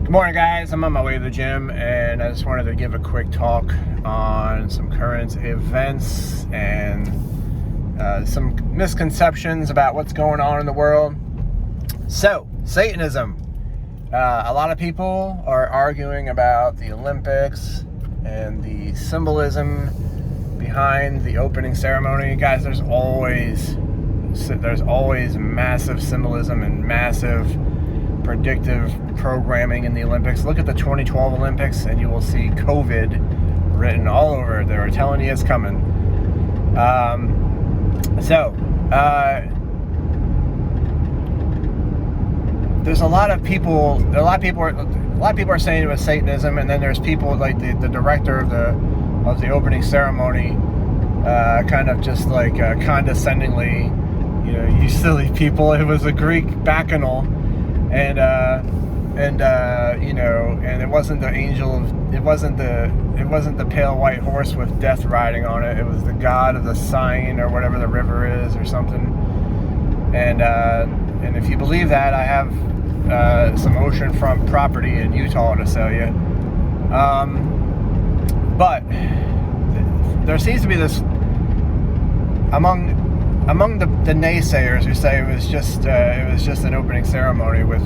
Good morning, guys. I'm on my way to the gym, and I just wanted to give a quick talk on some current events and some misconceptions about what's going on in the world. So, Satanism. A lot of people are arguing about the Olympics and the symbolism behind the opening ceremony. Guys, there's always massive symbolism and massive predictive programming in the Olympics. Look at the 2012 Olympics and you will see COVID written all over it. They were telling you it's coming. There's a lot of people are saying it was Satanism, and then there's people like the director of the opening ceremony kind of just like condescendingly, you silly people, it was a Greek bacchanal. And it wasn't the it wasn't the pale white horse with death riding on it. It was the god of the Seine or whatever the river is or something. And if you believe that, I have some oceanfront property in Utah to sell you. But there seems to be this among the naysayers who say it was just an opening ceremony with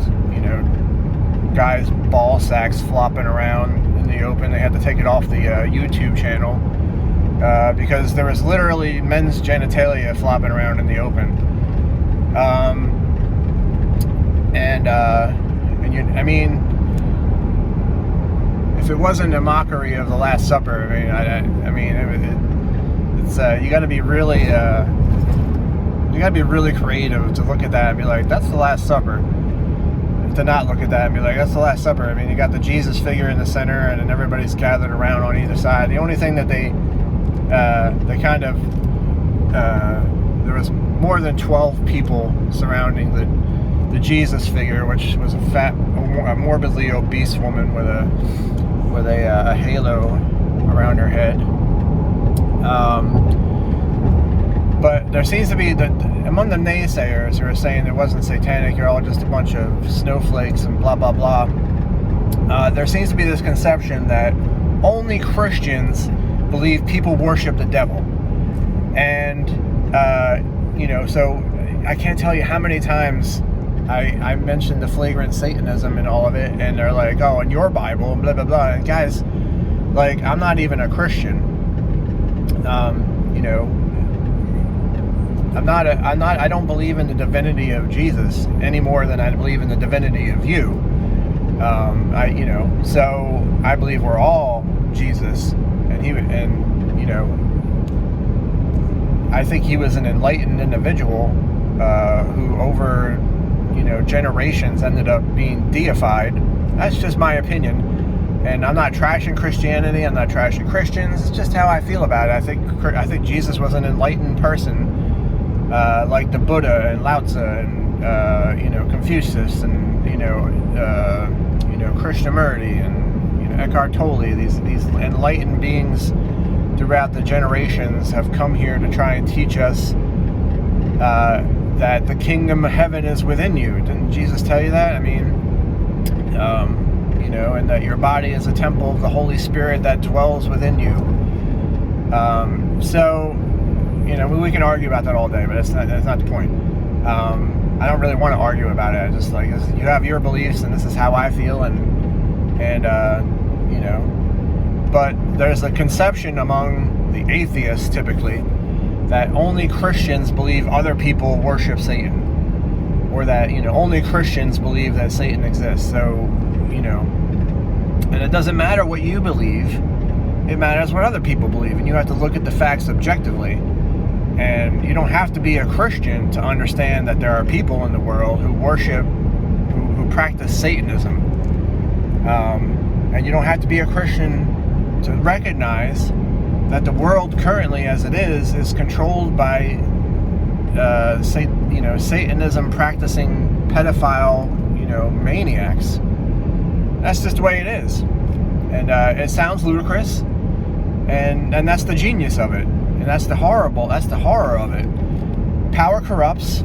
guys' ball sacks flopping around in the open. They had to take it off the YouTube channel because there was literally men's genitalia flopping around in the open. If it wasn't a mockery of the Last Supper, it's you got to be really. You gotta be really creative to look at that and be like, that's the Last Supper. To not look at that and be like, that's the Last Supper. I mean, you got the Jesus figure in the center, and then everybody's gathered around on either side. The only thing that there was more than 12 people surrounding the Jesus figure, which was a morbidly obese woman with a halo around her head. But there seems to be among the naysayers who are saying it wasn't satanic, you're all just a bunch of snowflakes and blah, blah, blah. There seems to be this conception that only Christians believe people worship the devil. And, so I can't tell you how many times I mentioned the flagrant Satanism and all of it, and they're like, oh, in your Bible, and blah, blah, blah. And guys, like, I'm not even a Christian. I don't believe in the divinity of Jesus any more than I believe in the divinity of you. So I believe we're all Jesus, I think he was an enlightened individual who over generations ended up being deified. That's just my opinion. And I'm not trashing Christianity. I'm not trashing Christians. It's just how I feel about it. I think Jesus was an enlightened person, like the Buddha and Lao Tzu and Confucius and Krishnamurti and Eckhart Tolle. These enlightened beings throughout the generations have come here to try and teach us that the kingdom of heaven is within you. Didn't Jesus tell you that? And that your body is a temple of the Holy Spirit that dwells within you. We can argue about that all day, but that's not the point. I don't really want to argue about it. I just like, you have your beliefs, and this is how I feel, but there's a conception among the atheists typically that only Christians believe other people worship Satan, or that only Christians believe that Satan exists. So and it doesn't matter what you believe, it matters what other people believe, and you have to look at the facts objectively. And you don't have to be a Christian to understand that there are people in the world who worship, who practice Satanism. And you don't have to be a Christian to recognize that the world currently as it is controlled by Satanism practicing pedophile, maniacs. That's just the way it is. And it sounds ludicrous, and that's the genius of it. And that's the horror of it. Power corrupts.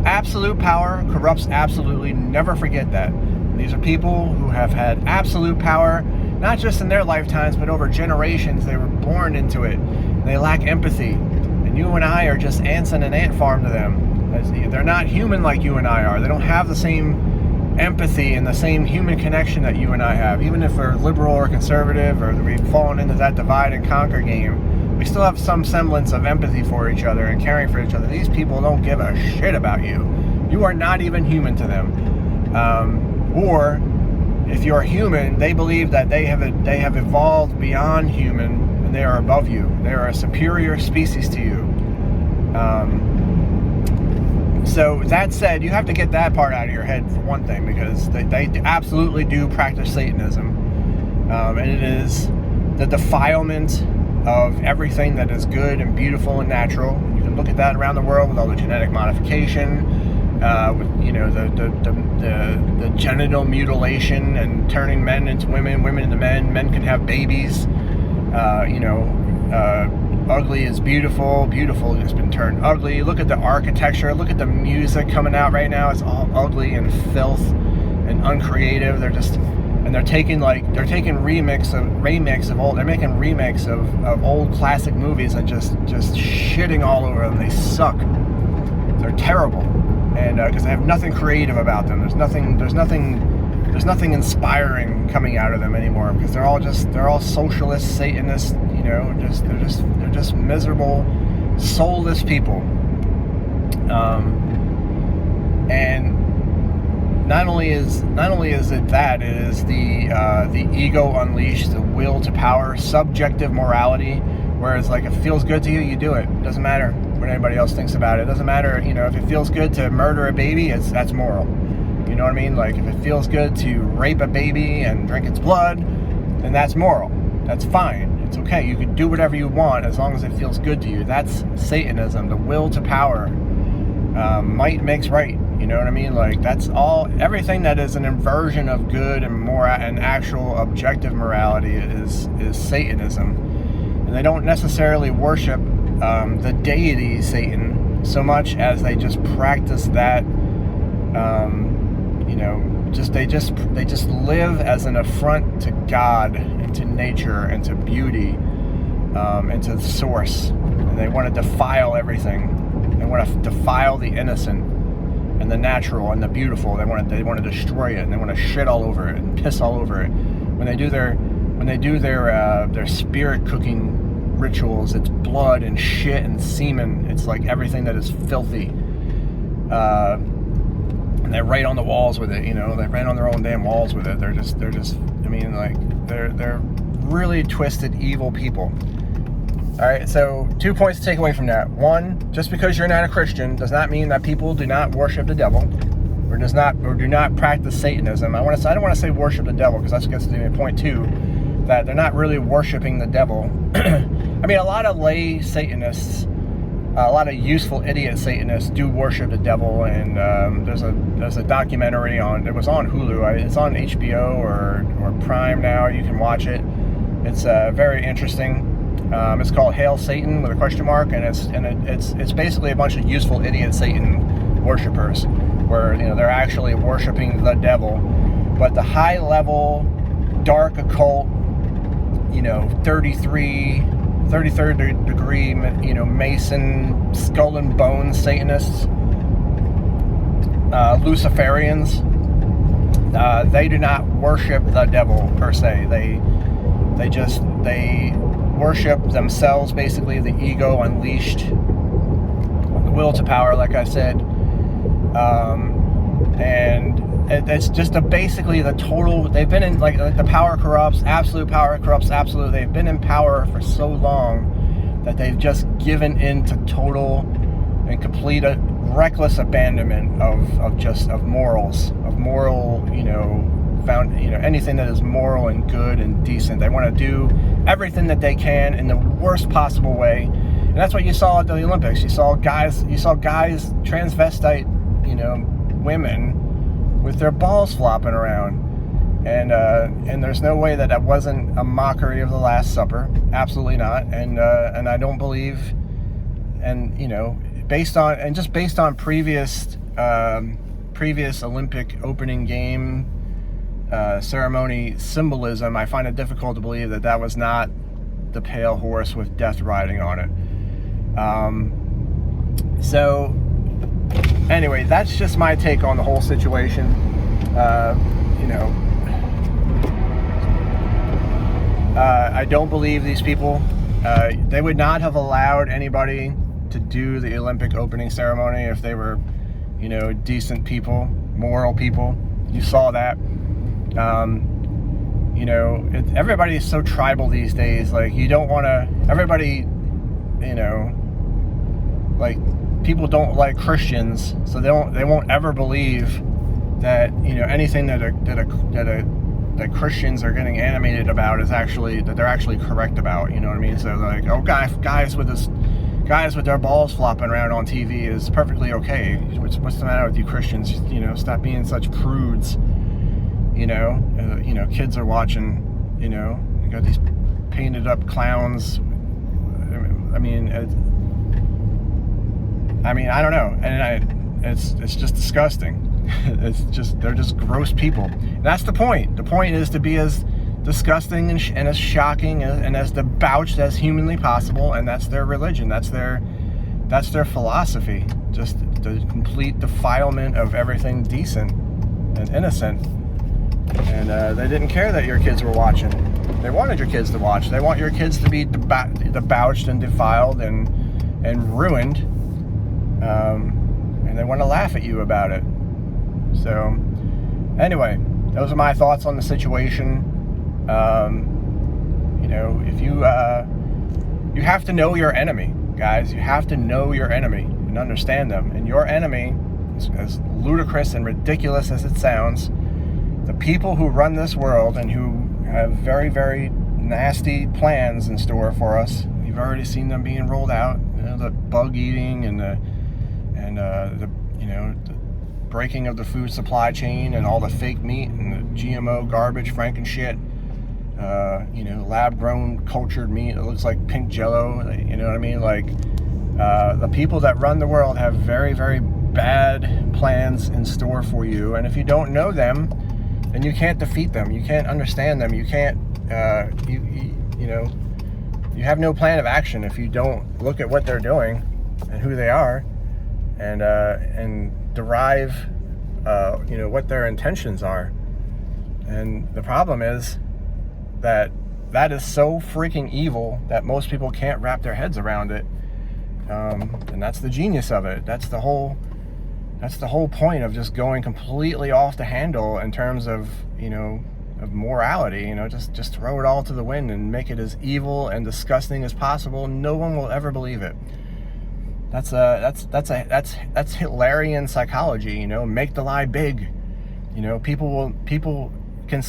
Absolute power corrupts absolutely. Never forget that. These are people who have had absolute power, not just in their lifetimes, but over generations. They were born into it. They lack empathy. And you and I are just ants in an ant farm to them. They're not human like you and I are. They don't have the same empathy and the same human connection that you and I have. Even if we're liberal or conservative, or we've fallen into that divide and conquer game, we still have some semblance of empathy for each other and caring for each other. These people don't give a shit about you. You are not even human to them. Or if you're human, they believe that they have evolved beyond human and they are above you. They are a superior species to you. So that said, you have to get that part out of your head for one thing, because they absolutely do practice Satanism. And it is the defilement of everything that is good and beautiful and natural. You can look at that around the world with all the genetic modification, with the genital mutilation and turning men into women, women into men. Men can have babies. Ugly is beautiful. Beautiful has been turned ugly. Look at the architecture. Look at the music coming out right now. It's all ugly and filth and uncreative. They're making remakes of old classic movies and just shitting all over them. They suck. They're terrible, and because they have nothing creative about them. There's nothing inspiring coming out of them anymore, because they're all socialist, Satanists. They're just miserable, soulless people. And not only is it that, it is the ego unleashed, the will to power, subjective morality, where it's like, if it feels good to you, you do it. It doesn't matter what anybody else thinks about it. It doesn't matter, if it feels good to murder a baby, that's moral. You know what I mean? Like, if it feels good to rape a baby and drink its blood, then that's moral. That's fine. It's okay. You can do whatever you want as long as it feels good to you. That's Satanism, the will to power. Might makes right. You know what I mean? Like, that's all. Everything that is an inversion of good and and actual objective morality is Satanism. And they don't necessarily worship the deity Satan so much as they just practice that. They just live as an affront to God and to nature and to beauty, and to the source. And they want to defile everything. They want to defile the innocent and the natural and the beautiful. They want to destroy it, and they want to shit all over it and piss all over it. When they do their spirit cooking rituals, it's blood and shit and semen. It's like everything that is filthy. And they write on the walls with it, they write on their own damn walls with it. They're really twisted, evil people. All right, so 2 points to take away from that. One, just because you're not a Christian does not mean that people do not worship the devil, or do not practice Satanism. I don't want to say worship the devil, because that gets to me. Point two, that they're not really worshiping the devil. I mean, a lot of lay Satanists, a lot of useful idiot Satanists do worship the devil, and there's a documentary it was on Hulu. It's on HBO or Prime now. You can watch it. It's very interesting. It's called Hail Satan with a question mark, and it's basically a bunch of useful idiot Satan worshipers, where they're actually worshiping the devil, but the high level dark occult, 33rd degree, Mason, skull and bones Satanists, Luciferians, they do not worship the devil per se. They worship themselves, basically, the ego unleashed, the will to power, like I said, and it's just basically the total. They've been in, like the power corrupts, absolute power corrupts absolute. They've been in power for so long that they've just given in to total and complete reckless abandonment of morals, of moral, anything that is moral and good and decent. They want to do everything that they can in the worst possible way, and that's what you saw at the Olympics. You saw guys, transvestite, women with their balls flopping around, and there's no way that wasn't a mockery of the Last Supper. Absolutely not. And I don't believe, and based on previous Olympic opening game ceremony symbolism, I find it difficult to believe that that was not the pale horse with death riding on it. So anyway, that's just my take on the whole situation. I don't believe these people. They would not have allowed anybody to do the Olympic opening ceremony if they were, decent people, moral people. You saw that. Everybody is so tribal these days. Like, you don't want to. Everybody, like, people don't like Christians, so they won't ever believe that anything that Christians are getting animated about is actually that they're actually correct about. You know what I mean? So they're like, oh, guys with their balls flopping around on TV is perfectly okay. What's the matter with you Christians? Stop being such prudes. Kids are watching. You got these painted up clowns. I don't know, and it's just disgusting. They're just gross people. And that's the point. The point is to be as disgusting and as shocking and as debauched as humanly possible, and that's their religion. That's their philosophy. Just the complete defilement of everything decent and innocent. And they didn't care that your kids were watching. They wanted your kids to watch. They want your kids to be debauched and defiled and ruined. And they want to laugh at you about it. So, anyway, those are my thoughts on the situation. If you have to know your enemy, guys. You have to know your enemy and understand them. And your enemy, as ludicrous and ridiculous as it sounds, the people who run this world and who have very, very nasty plans in store for us. You've already seen them being rolled out. The bug eating and the breaking of the food supply chain and all the fake meat and the GMO garbage, Frankenshit. Lab grown cultured meat. It looks like pink Jello. You know what I mean? Like, the people that run the world have very, very bad plans in store for you. And if you don't know them, then you can't defeat them. You can't understand them. You can't. You have no plan of action if you don't look at what they're doing and who they are, and derive, what their intentions are. And the problem is that is so freaking evil that most people can't wrap their heads around it. And that's the genius of it. That's the whole point of just going completely off the handle in terms of, of morality. Just throw it all to the wind and make it as evil and disgusting as possible. No one will ever believe it. That's Hitlerian psychology. Make the lie big. People can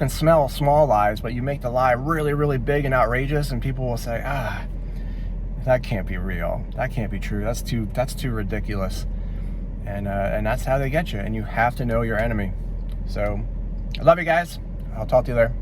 smell small lies, but you make the lie really, really big and outrageous, and people will say, that can't be real. That can't be true. That's too ridiculous. And that's how they get you. And you have to know your enemy. So, I love you guys. I'll talk to you there.